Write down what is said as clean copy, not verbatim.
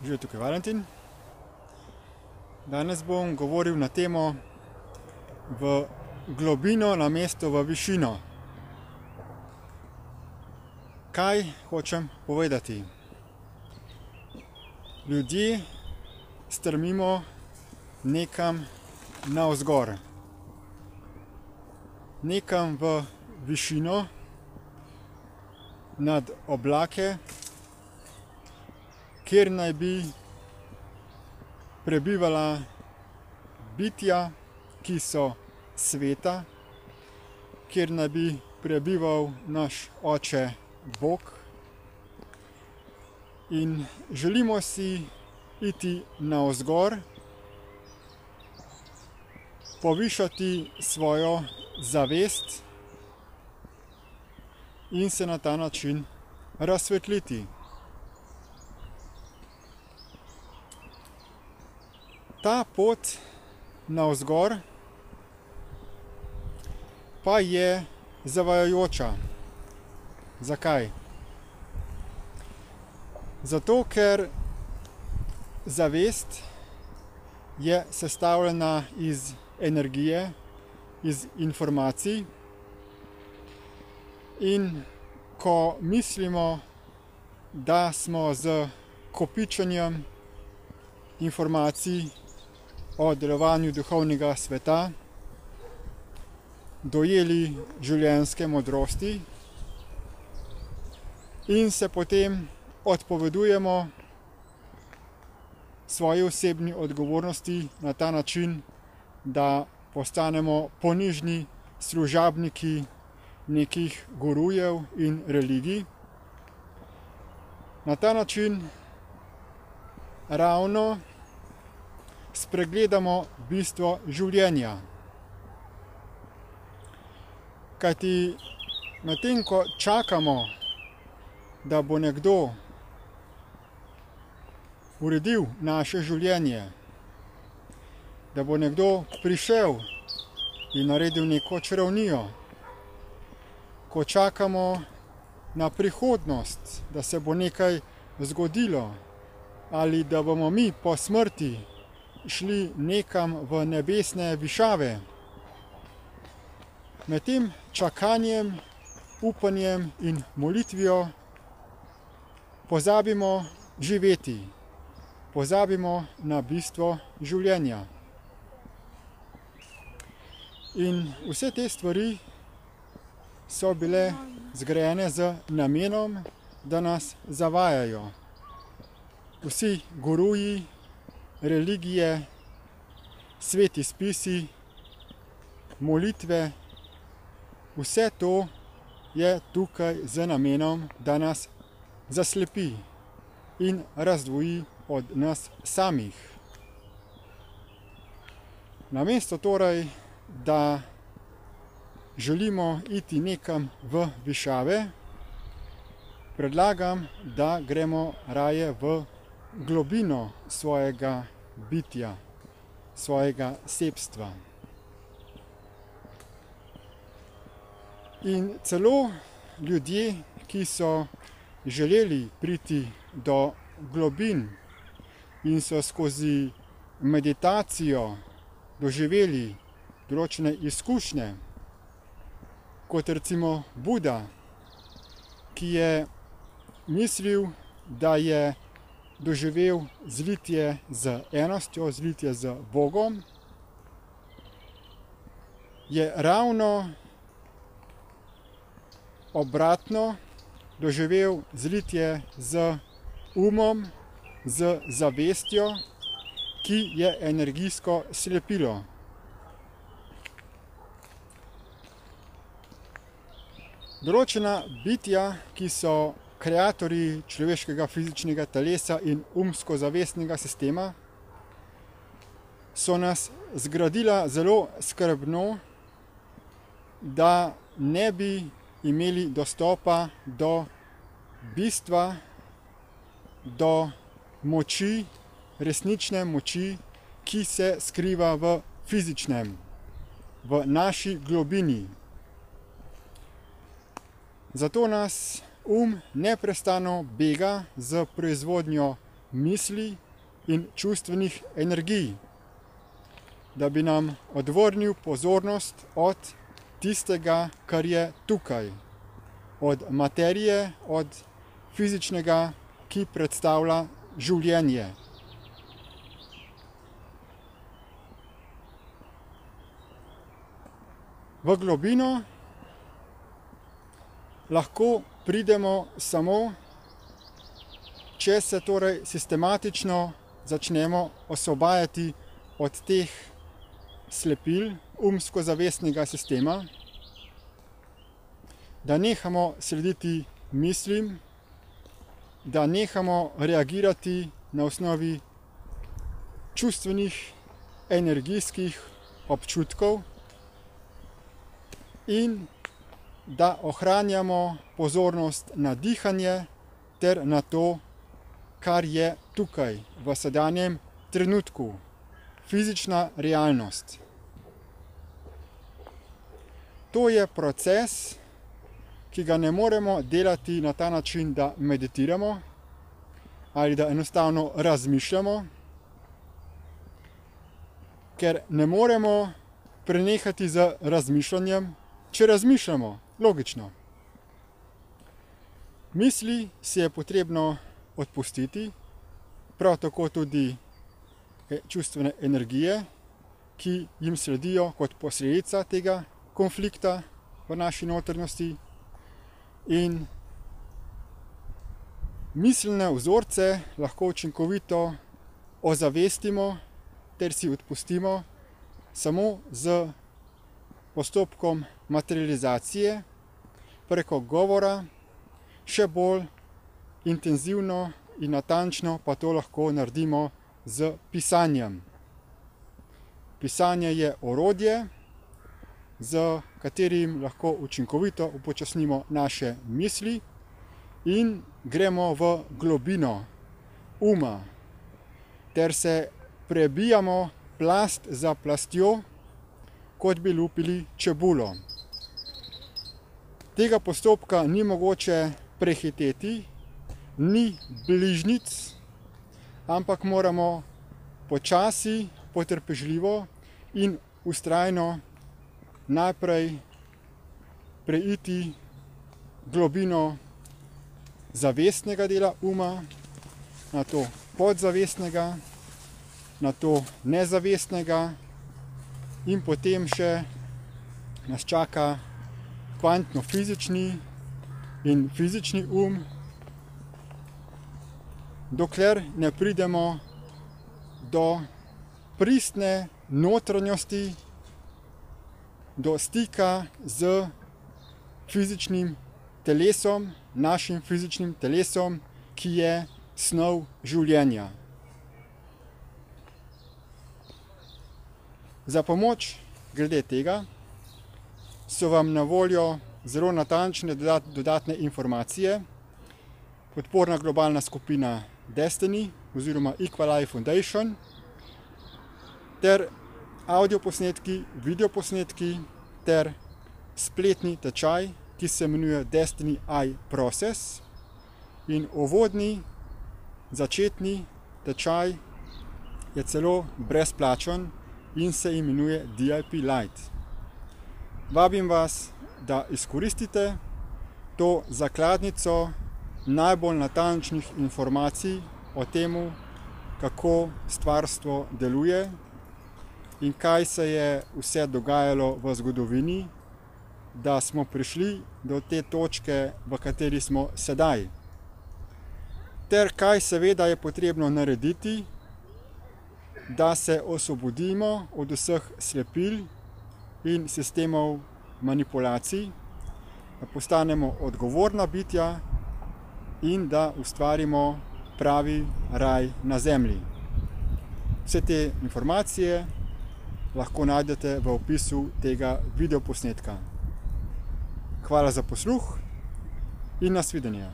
Živijo tukaj Valentin. Danes bom govoril na temo v globino namesto v višino. Kaj hočem povedati? Ljudje strmimo nekam navzgor, nekam v višino, nad oblake, kjer naj bi prebivala bitja, ki so sveta, kjer naj bi prebival naš Oče Bog. In želimo si iti navzgor, povišati svojo zavest in se na ta način razsvetliti. Ta pot navzgor pa je zavajajoča. Zakaj? Zato, ker zavest je sestavljena iz energije, iz informacij, in ko mislimo, da smo z kopičenjem informacij o delovanju duhovnega sveta dojeli življenjske modrosti in se potem odpovedujemo svoji osebni odgovornosti na ta način, da postanemo ponižni služabniki nekih gurujev in religij. Na ta način ravno spregledamo bistvo življenja. Kajti medtem ko čakamo, da bo nekdo uredil naše življenje, da bo nekdo prišel in naredil neko čarovnijo, ko čakamo na prihodnost, da se bo nekaj zgodilo, ali da bomo mi po smrti šli nekam v nebesne višave, med tem čakanjem, upanjem in molitvijo pozabimo živeti, pozabimo na bistvo življenja. In vse te stvari so bile zgrajene z namenom, da nas zavajajo. Vsi guruji, religije, sveti spisi, molitve, vse to je tukaj z namenom, da nas zaslepi in razdvoji od nas samih. Namesto torej, da želimo iti nekam v višave, predlagam, da gremo raje v globino svojega bitja, svojega sebstva. In celo ljudje, ki so želeli priti do globin in so skozi meditacijo doživeli določene izkušnje, kot recimo Buda, ki je mislil, da je doživel zlitje z enostjo, zlitje z Bogom, je ravno obratno doživel zlitje z umom, z zavestjo, ki je energijsko slepilo. Določena bitja, ki so kreatorji človeškega fizičnega telesa in umsko-zavestnega sistema, so nas zgradila zelo skrbno, da ne bi imeli dostopa do bistva, do moči, resnične moči, ki se skriva v fizičnem, v naši globini. Zato nas neprestano bega z proizvodnjo misli in čustvenih energij, da bi nam odvrnil pozornost od tistega, kar je tukaj, od materije, od fizičnega, ki predstavlja življenje. V globino lahko pridemo samo, če se torej sistematično začnemo osvobajati od teh slepil umsko-zavestnega sistema, da nehamo slediti mislim, da nehamo reagirati na osnovi čustvenih, energijskih občutkov in da ohranjamo pozornost na dihanje ter na to, kar je tukaj, v sedanjem trenutku, fizična realnost. To je proces, ki ga ne moremo delati na ta način, da meditiramo ali da enostavno razmišljamo, ker ne moremo prenehati z razmišljanjem, če razmišljamo, logično. Misli si je potrebno odpustiti, prav tako tudi čustvene energije, ki jim sledijo kot posledica tega konflikta v naši notranjosti, in miselne vzorce lahko učinkovito ozavestimo ter si odpustimo samo z postopkom materializacije preko govora, še bolj intenzivno in natančno pa to lahko naredimo z pisanjem. Pisanje je orodje, z katerim lahko učinkovito upočasnimo naše misli in gremo v globino uma ter se prebijamo plast za plastjo, kot bi lupili čebulo. Tega postopka ni mogoče prehiteti, ni bližnjic, ampak moramo počasi, potrpežljivo in vztrajno najprej preiti globino zavestnega dela uma, nato podzavestnega, nato nezavestnega in potem še nas čaka kvantno-fizični in fizični dokler ne pridemo do pristne notranjosti, do stika z fizičnim telesom, našim fizičnim telesom, ki je snov življenja. Za pomoč glede tega so vam na voljo zelo natančne dodatne informacije, podporna globalna skupina Destiny oziroma Equal Eye Foundation ter audioposnetki, videoposnetki ter spletni tečaj, ki se imenuje Destiny Eye Process, in uvodni, začetni tečaj je celo brezplačen in se imenuje DIP Light. Vabim vas, da izkoristite to zakladnico najbolj natančnih informacij o tem, kako stvarstvo deluje in kaj se je vse dogajalo v zgodovini, da smo prišli do te točke, v kateri smo sedaj. Ter kaj seveda je potrebno narediti, da se osvobodimo od vseh slepil in sistemov manipulacij, da postanemo odgovorna bitja in da ustvarimo pravi raj na zemlji. Vse te informacije lahko najdete v opisu tega videoposnetka. Hvala za posluh in nasvidenje.